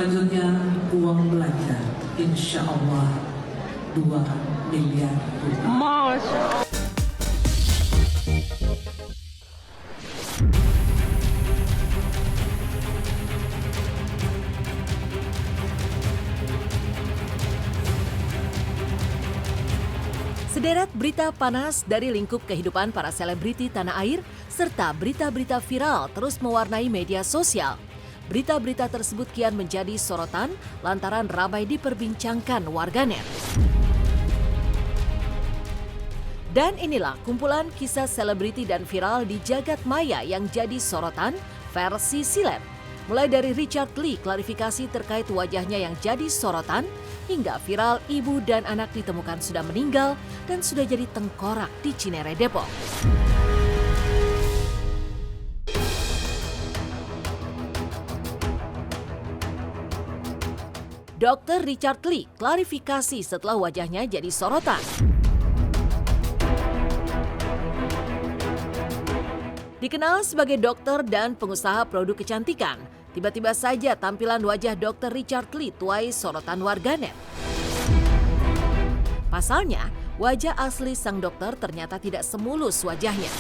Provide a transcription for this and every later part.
Selanjutnya uang belanja, insya Allah 2 miliar rupiah. Masya Allah. Sederet berita panas dari lingkup kehidupan para selebriti tanah air serta berita-berita viral terus mewarnai media sosial. Berita-berita tersebut kian menjadi sorotan lantaran ramai diperbincangkan warganet. Dan inilah kumpulan kisah selebriti dan viral di jagat maya yang jadi sorotan versi silet. Mulai dari Richard Lee klarifikasi terkait wajahnya yang jadi sorotan, hingga viral ibu dan anak ditemukan sudah meninggal dan sudah jadi tengkorak di Cinere, Depok. Dr. Richard Lee klarifikasi setelah wajahnya jadi sorotan. Dikenal sebagai dokter dan pengusaha produk kecantikan, tiba-tiba saja tampilan wajah Dr. Richard Lee tuai sorotan warganet. Pasalnya, wajah asli sang dokter ternyata tidak semulus wajahnya.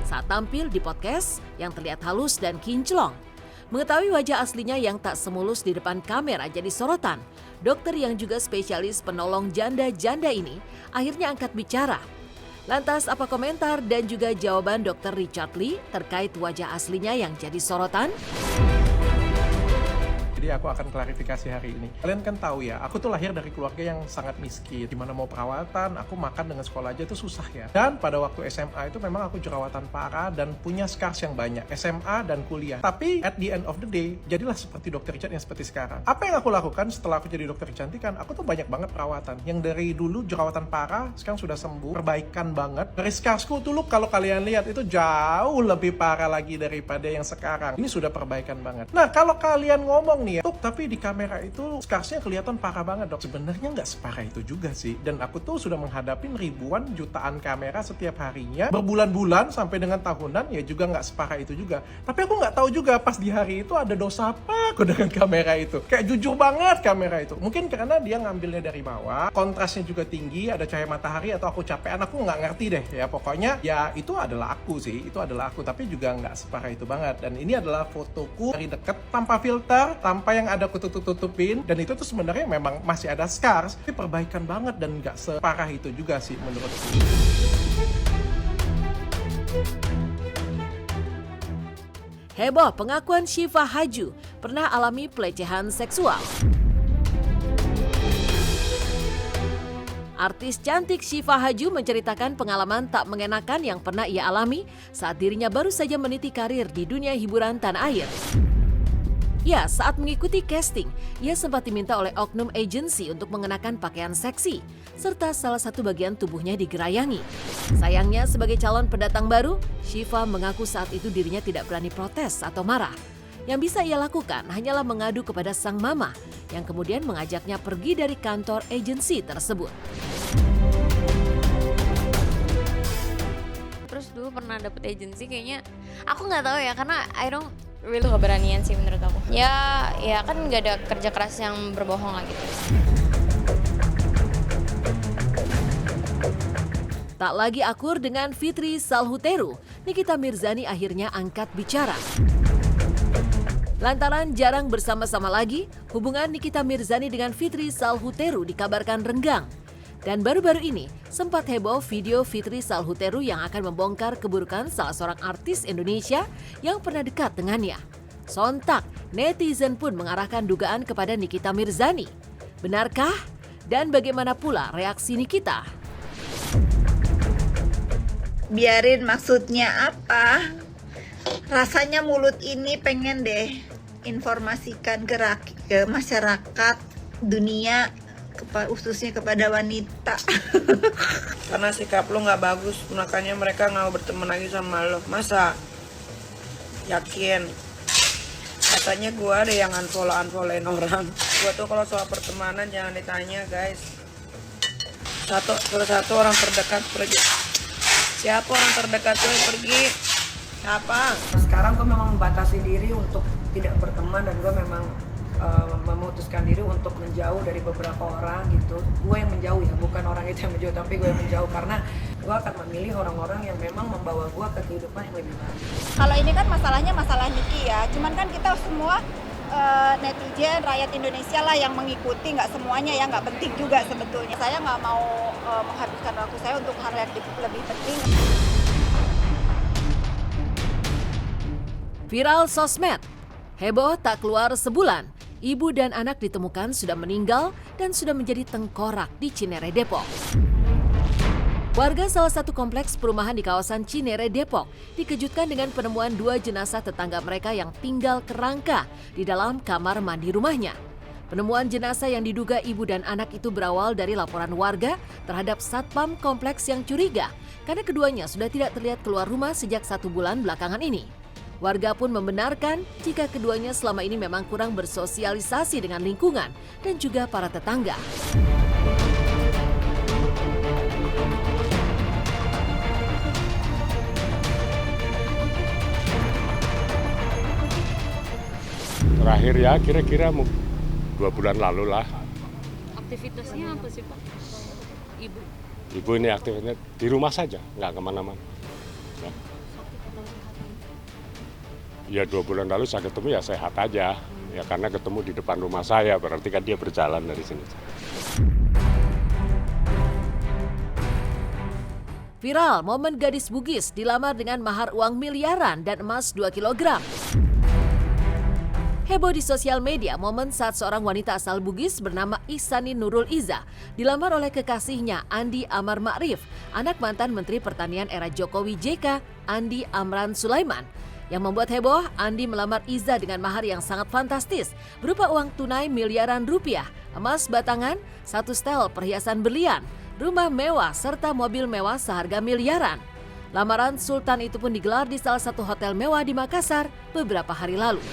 Saat tampil di podcast yang terlihat halus dan kinclong, mengetahui wajah aslinya yang tak semulus di depan kamera jadi sorotan, dokter yang juga spesialis penolong janda-janda ini akhirnya angkat bicara. Lantas apa komentar dan juga jawaban Dr. Richard Lee terkait wajah aslinya yang jadi sorotan? Jadi aku akan klarifikasi hari ini. Kalian kan tahu ya, aku tuh lahir dari keluarga yang sangat miskin. Gimana mau perawatan, aku makan dengan sekolah aja itu susah ya. Dan pada waktu SMA itu memang aku jerawatan parah dan punya scars yang banyak. SMA dan kuliah. Tapi at the end of the day, jadilah seperti Dr. Richard yang seperti sekarang. Apa yang aku lakukan setelah aku jadi dokter kecantikan? Aku tuh banyak banget perawatan. Yang dari dulu jerawatan parah, sekarang sudah sembuh. Perbaikan banget. Dari scarsku dulu kalau kalian lihat itu jauh lebih parah lagi daripada yang sekarang. Ini sudah perbaikan banget. Nah, kalau kalian ngomong nih, tapi di kamera itu scarsnya kelihatan parah banget dok. Sebenarnya nggak separah itu juga sih. Dan aku tuh sudah menghadapi ribuan jutaan kamera setiap harinya, berbulan-bulan sampai dengan tahunan, ya juga nggak separah itu juga. Tapi aku nggak tahu juga pas di hari itu ada dosa apa aku dengan kamera itu. Kayak jujur banget kamera itu. Mungkin karena dia ngambilnya dari bawah, kontrasnya juga tinggi, ada cahaya matahari atau aku capean, aku nggak ngerti deh ya. Pokoknya ya itu adalah aku sih, itu adalah aku. Tapi juga nggak separah itu banget. Dan ini adalah fotoku dari dekat tanpa filter, tanpa yang ada aku tutupin, dan itu tuh sebenarnya memang masih ada scars, tapi perbaikan banget dan nggak separah itu juga sih menurutku. Heboh pengakuan Syifa Haju pernah alami pelecehan seksual. Artis cantik Syifa Haju menceritakan pengalaman tak mengenakan yang pernah ia alami saat dirinya baru saja meniti karir di dunia hiburan tanah air. Ya, saat mengikuti casting, ia sempat diminta oleh oknum agensi untuk mengenakan pakaian seksi, serta salah satu bagian tubuhnya digerayangi. Sayangnya, sebagai calon pendatang baru, Syifa mengaku saat itu dirinya tidak berani protes atau marah. Yang bisa ia lakukan hanyalah mengadu kepada sang mama, yang kemudian mengajaknya pergi dari kantor agensi tersebut. Terus dulu pernah dapet agensi kayaknya, aku nggak tahu ya, karena I don't really keberanian sih menurut aku. Ya kan nggak ada kerja keras yang berbohong lah gitu. Tak lagi akur dengan Fitri Salhuteru, Nikita Mirzani akhirnya angkat bicara. Lantaran jarang bersama-sama lagi, hubungan Nikita Mirzani dengan Fitri Salhuteru dikabarkan renggang. Dan baru-baru ini sempat heboh video Fitri Salhuteru yang akan membongkar keburukan salah seorang artis Indonesia yang pernah dekat dengannya. Sontak, netizen pun mengarahkan dugaan kepada Nikita Mirzani. Benarkah? Dan bagaimana pula reaksi Nikita? Biarin, maksudnya apa? Rasanya mulut ini pengen deh informasikan ke masyarakat dunia, khususnya kepada wanita. Karena sikap lo nggak bagus, makanya mereka nggak mau berteman lagi sama lo. Masa? Yakin? Katanya gue ada yang unfollow-unfollowin orang. Gue tuh kalau soal pertemanan jangan ditanya guys. Satu orang terdekat pergi. Siapa orang terdekat tuh yang pergi? Siapa? Sekarang gue memang membatasi diri untuk tidak berteman dan gue memang memutuskan diri untuk menjauh dari beberapa orang gitu. Gue yang menjauh ya, bukan orang itu yang menjauh, tapi gue yang menjauh karena gue akan memilih orang-orang yang memang membawa gue ke kehidupan yang lebih baik. Kalau ini kan masalahnya masalah Niki ya, cuman kan kita semua netizen, rakyat Indonesia lah yang mengikuti, nggak semuanya ya, nggak penting juga sebetulnya. Saya nggak mau menghabiskan waktu saya untuk hal yang lebih penting. Viral sosmed. Heboh tak keluar sebulan. Ibu dan anak ditemukan sudah meninggal dan sudah menjadi tengkorak di Cinere, Depok. Warga salah satu kompleks perumahan di kawasan Cinere, Depok dikejutkan dengan penemuan 2 jenazah tetangga mereka yang tinggal kerangka di dalam kamar mandi rumahnya. Penemuan jenazah yang diduga ibu dan anak itu berawal dari laporan warga terhadap satpam kompleks yang curiga karena keduanya sudah tidak terlihat keluar rumah sejak 1 bulan belakangan ini. Warga pun membenarkan jika keduanya selama ini memang kurang bersosialisasi dengan lingkungan dan juga para tetangga. Terakhir ya kira-kira 2 bulan lalu lah. Aktivitasnya apa sih Pak? Ibu ini aktivitasnya di rumah saja, nggak kemana-mana. Ya 2 bulan lalu saya ketemu ya sehat aja. Ya karena ketemu di depan rumah saya, berarti kan dia berjalan dari sini. Viral momen gadis Bugis dilamar dengan mahar uang miliaran dan emas 2 kg. Heboh di sosial media momen saat seorang wanita asal Bugis bernama Ihsanin Nurul Iza dilamar oleh kekasihnya Andi Amar Ma'rif, anak mantan Menteri Pertanian era Jokowi JK, Andi Amran Sulaiman. Yang membuat heboh, Andi melamar Iza dengan mahar yang sangat fantastis, berupa uang tunai miliaran rupiah, emas batangan, 1 setel perhiasan berlian, rumah mewah, serta mobil mewah seharga miliaran. Lamaran Sultan itu pun digelar di salah satu hotel mewah di Makassar beberapa hari lalu.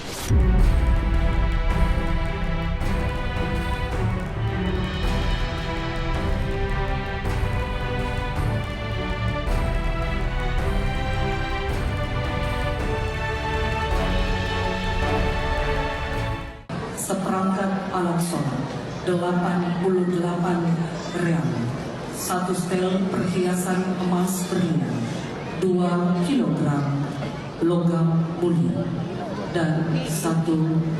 Seperangkat alat sholat 88 real, 1 setel perhiasan emas berlian, 2 kilogram logam mulia, dan 1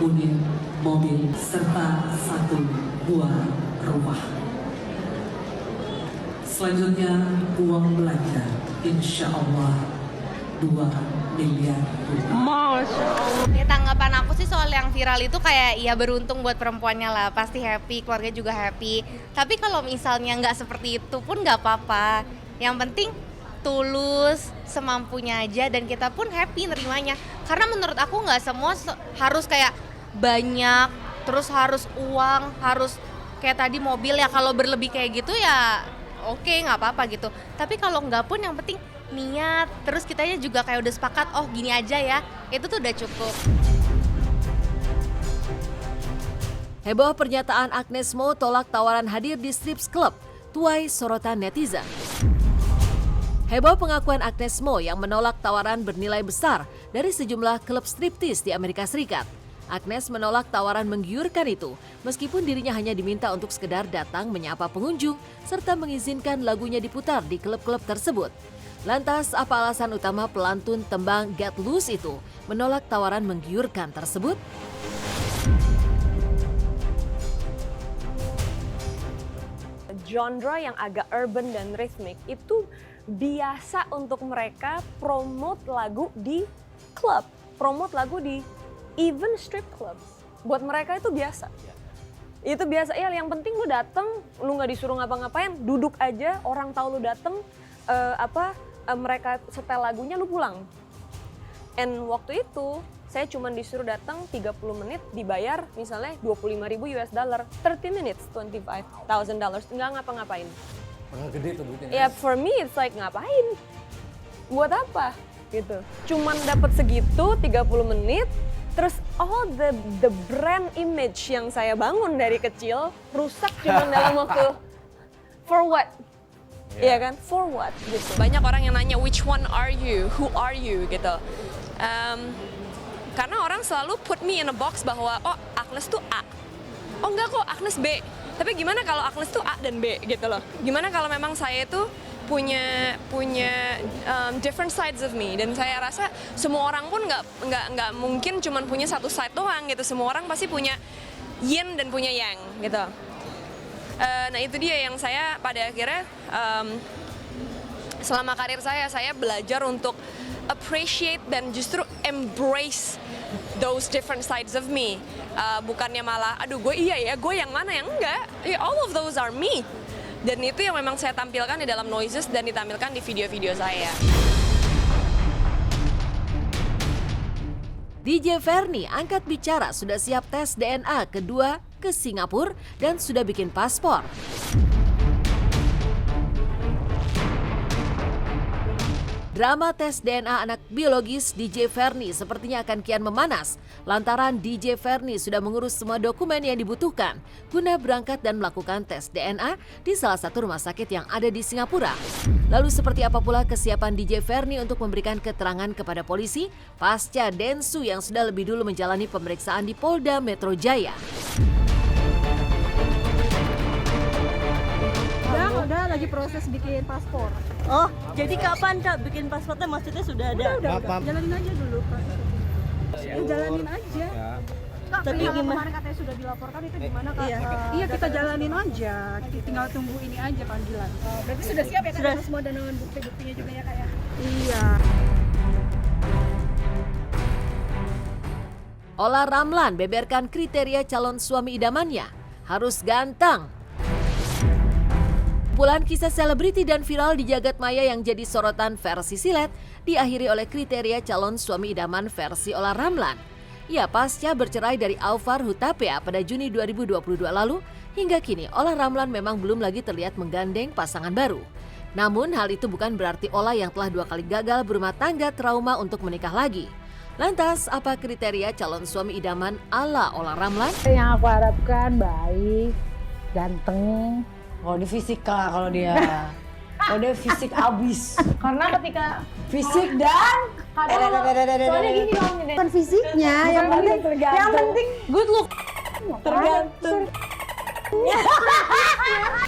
unit mobil serta 1 buah rumah. Selanjutnya uang belanja, insya Allah 2 miliar rupiah. Ya, tanggapan aku sih soal yang viral itu kayak ya beruntung buat perempuannya lah, pasti happy, keluarga juga happy. Tapi kalau misalnya nggak seperti itu pun nggak apa-apa. Yang penting tulus, semampunya aja, dan kita pun happy nerimanya. Karena menurut aku nggak semua harus kayak banyak, terus harus uang, harus kayak tadi mobil ya. Kalau berlebih kayak gitu ya oke, nggak apa-apa gitu. Tapi kalau nggak pun yang penting niat, terus kitanya juga kayak udah sepakat, oh gini aja ya, itu tuh udah cukup. Heboh pernyataan Agnes Mo tolak tawaran hadir di Strips Club, tuai sorotan netizen. Heboh pengakuan Agnes Mo yang menolak tawaran bernilai besar dari sejumlah klub striptease di Amerika Serikat. Agnes menolak tawaran menggiurkan itu, meskipun dirinya hanya diminta untuk sekedar datang menyapa pengunjung, serta mengizinkan lagunya diputar di klub-klub tersebut. Lantas, apa alasan utama pelantun tembang Get Loose itu menolak tawaran menggiurkan tersebut? Genre yang agak urban dan rhythmic itu biasa untuk mereka promote lagu di klub, promote lagu di even strip clubs. Buat mereka itu biasa. Itu biasa, ya yang penting lu dateng, lu nggak disuruh ngapa-ngapain, duduk aja, orang tahu lu dateng, mereka setel lagunya, lu pulang. And waktu itu saya cuma disuruh datang 30 menit, dibayar misalnya 25.000 US dollar, 30 minutes, $25,000, nggak ngapa-ngapain. Gede tuh duitnya. Ya for me it's like ngapain? Buat apa? Gitu. Cuman dapat segitu 30 menit, terus the brand image yang saya bangun dari kecil rusak cuma dalam waktu for what? Iya kan? For what? Gitu. Banyak orang yang nanya which one are you? Who are you? Gitu. Karena orang selalu put me in a box bahwa oh Agnes tuh A. Oh enggak kok, Agnes B. Tapi gimana kalau Agnes tuh A dan B gitu loh. Gimana kalau memang saya itu punya different sides of me, dan saya rasa semua orang pun nggak mungkin cuman punya satu side doang gitu. Semua orang pasti punya yin dan punya yang gitu. Nah itu dia yang saya pada akhirnya selama karir saya belajar untuk appreciate dan justru embrace those different sides of me. Bukannya malah aduh gue gue yang mana, yang enggak. All of those are me. Dan itu yang memang saya tampilkan di dalam Noises dan ditampilkan di video-video saya. DJ Verni angkat bicara sudah siap tes DNA kedua ke Singapura dan sudah bikin paspor. Drama tes DNA anak biologis DJ Verni sepertinya akan kian memanas lantaran DJ Verni sudah mengurus semua dokumen yang dibutuhkan guna berangkat dan melakukan tes DNA di salah satu rumah sakit yang ada di Singapura. Lalu seperti apa pula kesiapan DJ Verni untuk memberikan keterangan kepada polisi pasca Densu yang sudah lebih dulu menjalani pemeriksaan di Polda Metro Jaya? Udah lagi proses bikin paspor. Oh, jadi kapan Kak bikin paspornya? Maksudnya sudah ada? Udah. Jalanin aja dulu, Pak. Jalanin aja. Kak, tapi yang gimana? kemarin katanya sudah dilaporkan itu gimana, Kak? Iya, kita jalanin aja. Tinggal tunggu ini aja panggilan. Berarti sudah siap ya, Kak? Sudah. Semua dan bukti-buktinya juga ya, Kak ya? Iya. Ola Ramlan beberkan kriteria calon suami idamannya. Harus ganteng. Kumpulan kisah selebriti dan viral di jagat maya yang jadi sorotan versi silet diakhiri oleh kriteria calon suami idaman versi Ola Ramlan. Ya, pasca bercerai dari Alvar Hutapea pada Juni 2022 lalu, hingga kini Ola Ramlan memang belum lagi terlihat menggandeng pasangan baru. Namun hal itu bukan berarti Ola yang telah 2 kali gagal berumah tangga trauma untuk menikah lagi. Lantas, apa kriteria calon suami idaman ala Ola Ramlan? Yang aku harapkan baik, ganteng. Kalau dia fisik lah, kalau dia fisik abis. Karena ketika fisik dan soalnya gini dong, bukan fisiknya, yang penting good look, tergantung.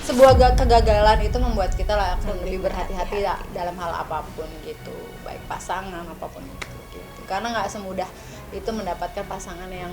Sebuah kegagalan itu membuat kita lah akan lebih berhati-hati dalam hal apapun gitu, baik pasangan apapun itu gitu. Karena nggak semudah itu mendapatkan pasangan yang